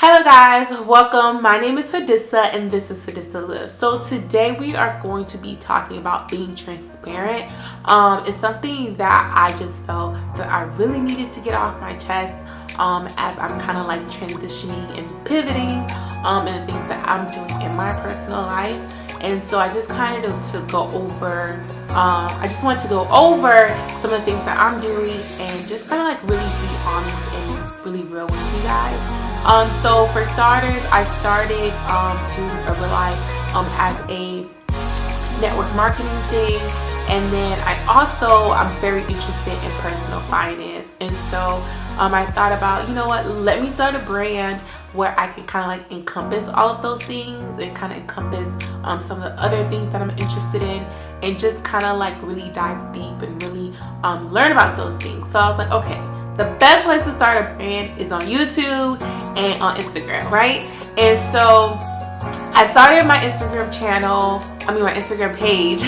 Hello guys, welcome. My name is Hadissa and this is Hadissa Luvs. So today we are going to be talking about being transparent. It's something that I just felt that I really needed to get off my chest as I'm kind of like transitioning and pivoting and the things that I'm doing in my personal life. And so I just kind of wanted to go over some of the things that I'm doing and just kind of like really be honest and really real with you guys. So for starters, I started doing a real life as a network marketing thing, and then I'm very interested in personal finance, and so I thought about, you know what, let me start a brand where I can kind of like encompass all of those things and kind of encompass some of the other things that I'm interested in, and just kind of like really dive deep and really learn about those things. So I was like, okay, the best place to start a brand is on YouTube and on Instagram, right? And so I started my Instagram page,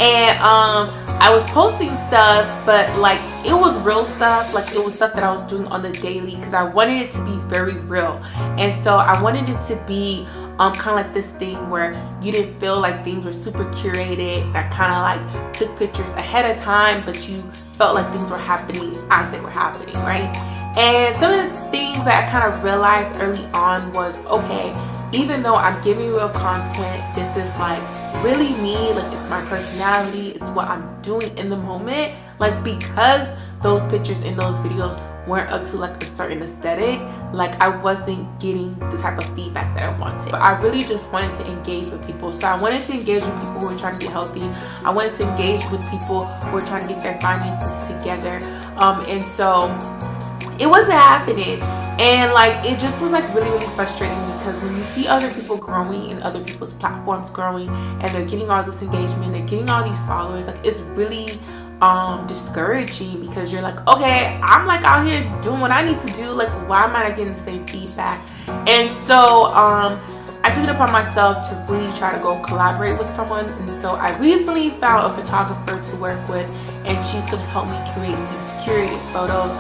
and I was posting stuff, but like it was real stuff, like it was stuff that I was doing on the daily because I wanted it to be very real. And so I wanted it to be kind of like this thing where you didn't feel like things were super curated, that kind of like took pictures ahead of time, but you felt like things were happening as they were happening, right? And some of the things that I kind of realized early on was, okay, even though I'm giving real content, this is like really me, like it's my personality, it's what I'm doing in the moment, like because those pictures in those videos weren't up to like a certain aesthetic, like I wasn't getting the type of feedback that I wanted. But I really just wanted to engage with people. So I wanted to engage with people who are trying to get healthy. I wanted to engage with people who are trying to get their finances together. And so it wasn't happening. And like it just was like really, really frustrating, because when you see other people growing and other people's platforms growing and they're getting all this engagement, they're getting all these followers, like it's really discouraging, because you're like, okay, I'm like out here doing what I need to do, like why am I not getting the same feedback? And so I took it upon myself to really try to go collaborate with someone. And so I recently found a photographer to work with, and she's going to help me create these curated photos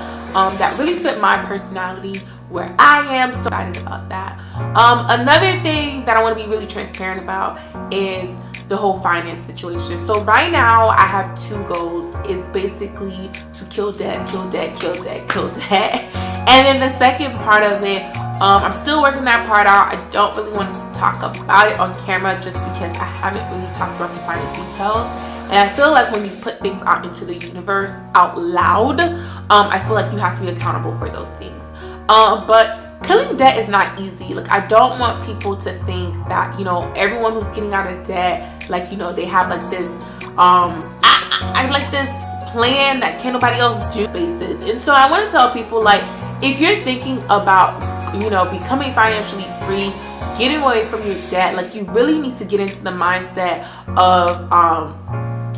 that really fit my personality, where I am. So excited about that. Another thing that I want to be really transparent about is the whole finance situation. So right now I have two goals. It's basically to kill debt. And then the second part of it, I'm still working that part out. I don't really want to talk about it on camera just because I haven't really talked about the finer details. And I feel like when you put things out into the universe out loud, I feel like you have to be accountable for those things. But killing debt is not easy. Like I don't want people to think that, you know, everyone who's getting out of debt, like, you know, they have like this I like this plan that can't nobody else do basis. And so I want to tell people, like, if you're thinking about, you know, becoming financially free, getting away from your debt, like you really need to get into the mindset of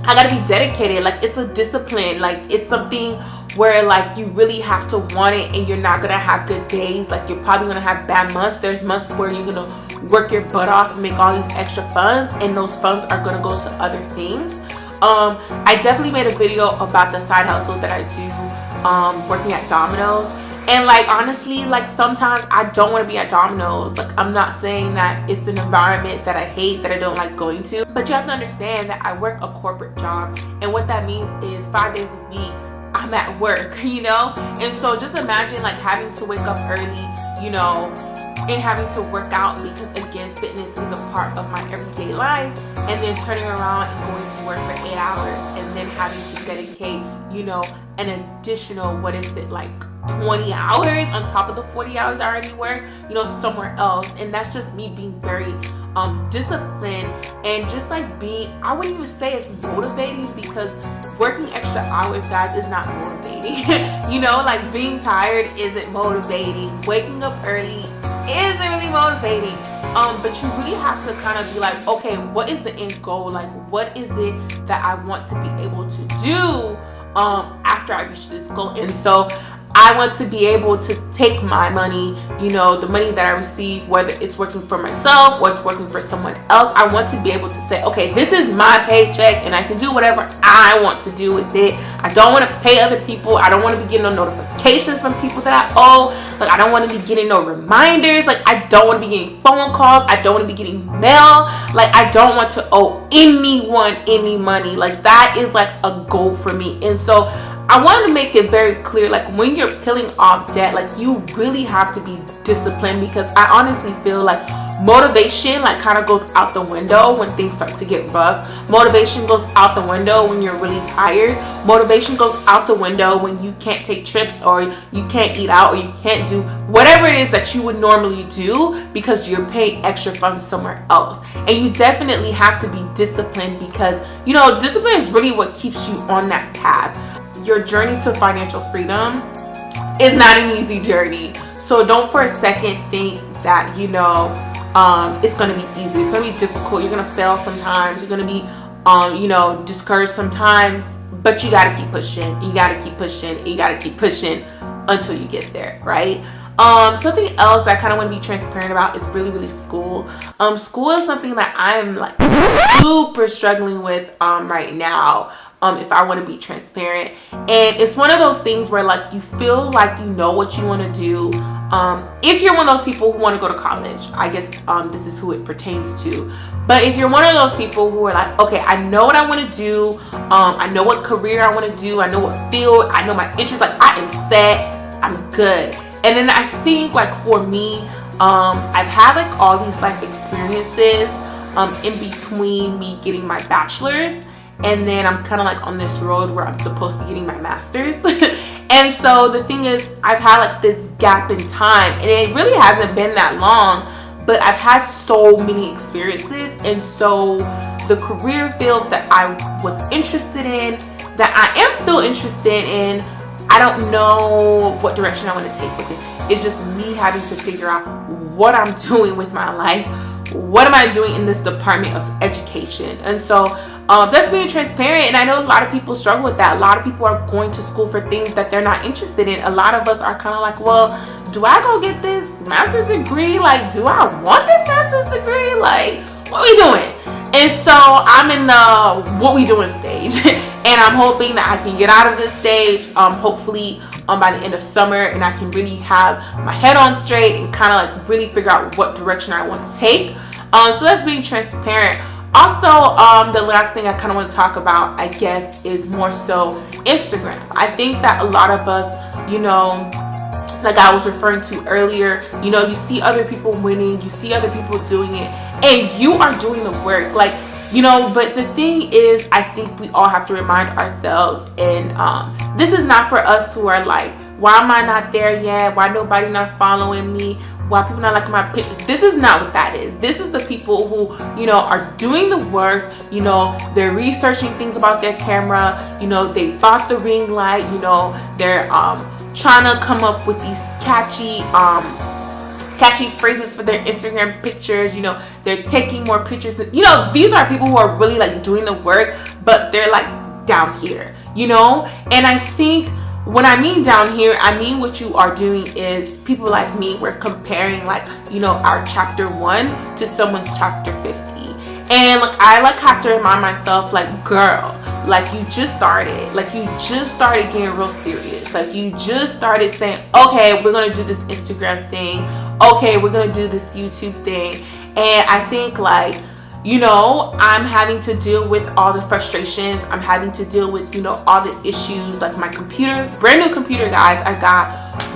I gotta be dedicated. Like it's a discipline, like it's something where like you really have to want it, and you're not gonna have good days. Like you're probably gonna have bad months. There's months where you're gonna work your butt off and make all these extra funds, and those funds are gonna go to other things. I definitely made a video about the side hustle that I do working at Domino's. And like honestly, like sometimes I don't want to be at Domino's. Like I'm not saying that it's an environment that I hate, that I don't like going to, but you have to understand that I work a corporate job, and what that means is 5 days a week I'm at work, you know? And so just imagine like having to wake up early, you know, and having to work out, because again, fitness is a part of my everyday life, and then turning around and going to work for 8 hours, and then having to dedicate, you know, an additional, what is it, like 20 hours on top of the 40 hours I already work, you know, somewhere else. And that's just me being very disciplined, and just like being, I wouldn't even say it's motivating, because working extra hours, guys, is not motivating. You know, like being tired isn't motivating, waking up early isn't really motivating. But you really have to kind of be like, okay, what is the end goal? Like what is it that I want to be able to do after I reach this goal? And so I want to be able to take my money, you know, the money that I receive, whether it's working for myself or it's working for someone else. I want to be able to say, okay, this is my paycheck and I can do whatever I want to do with it. I don't want to pay other people. I don't want to be getting no notifications from people that I owe. Like, I don't want to be getting no reminders. Like, I don't want to be getting phone calls. I don't want to be getting mail. Like, I don't want to owe anyone any money. Like, that is like a goal for me. And so I wanted to make it very clear, like, when you're peeling off debt, like, you really have to be disciplined, because I honestly feel like motivation like kind of goes out the window when things start to get rough. Motivation goes out the window when you're really tired. Motivation goes out the window when you can't take trips, or you can't eat out, or you can't do whatever it is that you would normally do because you're paying extra from somewhere else. And you definitely have to be disciplined, because, you know, discipline is really what keeps you on that path. Your journey to financial freedom is not an easy journey. So don't for a second think that, you know, it's going to be easy. It's going to be difficult. You're going to fail sometimes. You're going to be, you know, discouraged sometimes. But you got to keep pushing. You got to keep pushing. You got to keep pushing until you get there, right? Something else that I kind of want to be transparent about is really school. School is something that I'm like super struggling with right now. If I want to be transparent, and it's one of those things where like you feel like you know what you want to do. If you're one of those people who want to go to college, I guess this is who it pertains to. But if you're one of those people who are like, okay, I know what I want to do, I know what career I want to do, I know what field, I know my interests, like I am set, I'm good. And then I think like for me, I've had like all these life experiences in between me getting my bachelor's, and then I'm kind of like on this road where I'm supposed to be getting my master's. And so the thing is, I've had like this gap in time, and it really hasn't been that long, but I've had so many experiences. And so the career field that I was interested in, that I am still interested in, I don't know what direction I want to take with it. It's just me having to figure out what I'm doing with my life. What am I doing in this department of education? And so that's being transparent. And I know a lot of people struggle with that. A lot of people are going to school for things that they're not interested in. A lot of us are kind of like, well, do I go get this master's degree? Like, do I want this master's degree? Like, what are we doing? And so I'm in the what we doing stage. And I'm hoping that I can get out of this stage, hopefully by the end of summer, and I can really have my head on straight and kind of like really figure out what direction I want to take. So that's being transparent. Also, the last thing I kind of want to talk about, I guess, is more so Instagram. I think that a lot of us, you know, like I was referring to earlier, you know, you see other people winning, you see other people doing it, and you are doing the work. Like, you know, but the thing is, I think we all have to remind ourselves, and this is not for us who are like, why am I not there yet? Why nobody not following me? Why people not liking my pictures? This is not what that is. This is the people who, you know, are doing the work. You know, they're researching things about their camera. You know, they bought the ring light. You know, they're trying to come up with these catchy phrases for their Instagram pictures. You know, they're taking more pictures. You know, these are people who are really like doing the work, but they're like down here, you know. And I think when I mean down here, I mean what you are doing is people like me, we're comparing like, you know, our chapter 1 to someone's chapter 50. And like I like have to remind myself, like, girl, like you just started. Like you just started getting real serious. Like you just started saying, okay, we're gonna do this Instagram thing. Okay, we're gonna do this YouTube thing. And I think like, you know, I'm having to deal with all the frustrations. I'm having to deal with, you know, all the issues. Like my computer, brand new computer, guys,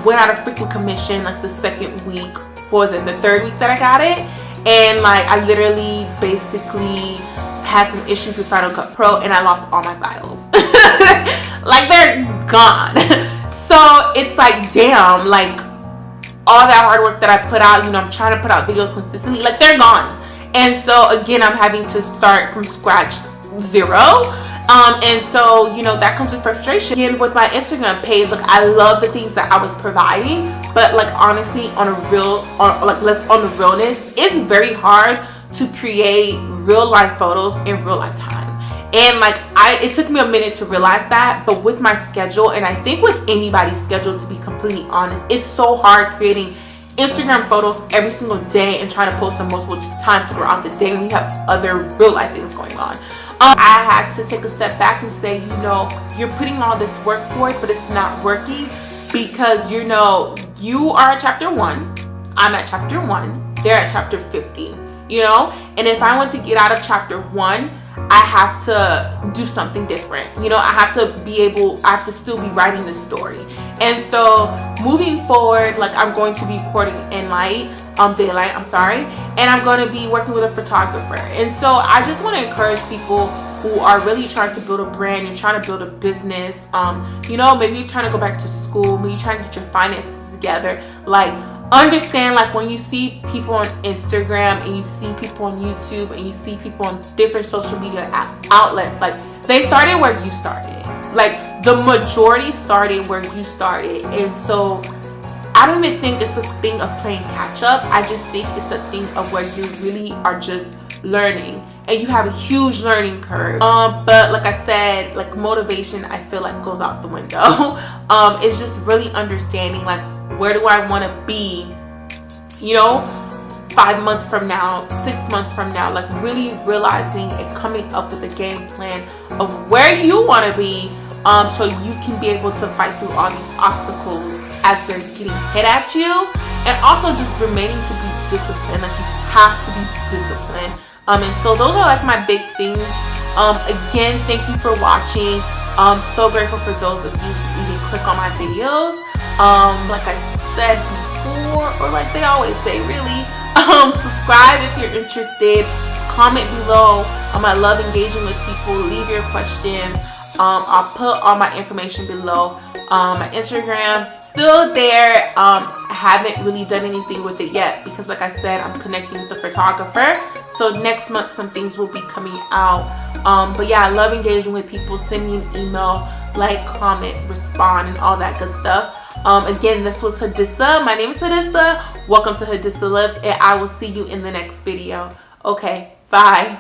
went out of freaking commission like the second week. What was it? The third week that I got it. And like I literally basically had some issues with Final Cut Pro, and I lost all my files. Like they're gone. So it's like, damn, like all that hard work that I put out, you know, I'm trying to put out videos consistently, like they're gone. And so again, I'm having to start from scratch, zero. And so, you know, that comes with frustration. Again, with my Instagram page, like I love the things that I was providing, but like honestly, on the realness, it's very hard to create real life photos in real life time. And like it took me a minute to realize that, but with my schedule, and I think with anybody's schedule, to be completely honest, it's so hard creating Instagram photos every single day and trying to post them multiple times throughout the day when we have other real life things going on. I had to take a step back and say, you know, you're putting all this work for it, but it's not working because, you know, you are at chapter 1, I'm at chapter 1, they're at chapter 50, you know, and if I want to get out of chapter 1, I have to do something different. You know, I have to still be writing this story. And so moving forward, like I'm going to be recording daylight, and I'm going to be working with a photographer. And so I just want to encourage people who are really trying to build a brand, you're trying to build a business, you know, maybe you're trying to go back to school, maybe you're trying to get your finances together. Like, understand, like when you see people on Instagram and you see people on YouTube and you see people on different social media outlets, like they started where you started. Like the majority started where you started. And so I don't even think it's a thing of playing catch up. I just think it's a thing of where you really are just learning and you have a huge learning curve. But like I said, like motivation, I feel like goes out the window. It's just really understanding, like, where do I want to be, you know, 5 months from now, 6 months from now, like really realizing and coming up with a game plan of where you want to be, so you can be able to fight through all these obstacles as they're getting hit at you, and also just remaining to be disciplined. Like you have to be disciplined. And so those are like my big things. Again, thank you for watching. I'm so grateful for those of you who even click on my videos. Like I said before, or like they always say, really, subscribe if you're interested, comment below. I love engaging with people. Leave your questions. I'll put all my information below. My Instagram still there. I haven't really done anything with it yet because, like I said, I'm connecting with the photographer, so next month some things will be coming out. But yeah, I love engaging with people. Send me an email, like, comment, respond, and all that good stuff. Again, this was Hadissa. My name is Hadissa. Welcome to Hadissa Lives, and I will see you in the next video. Okay, bye.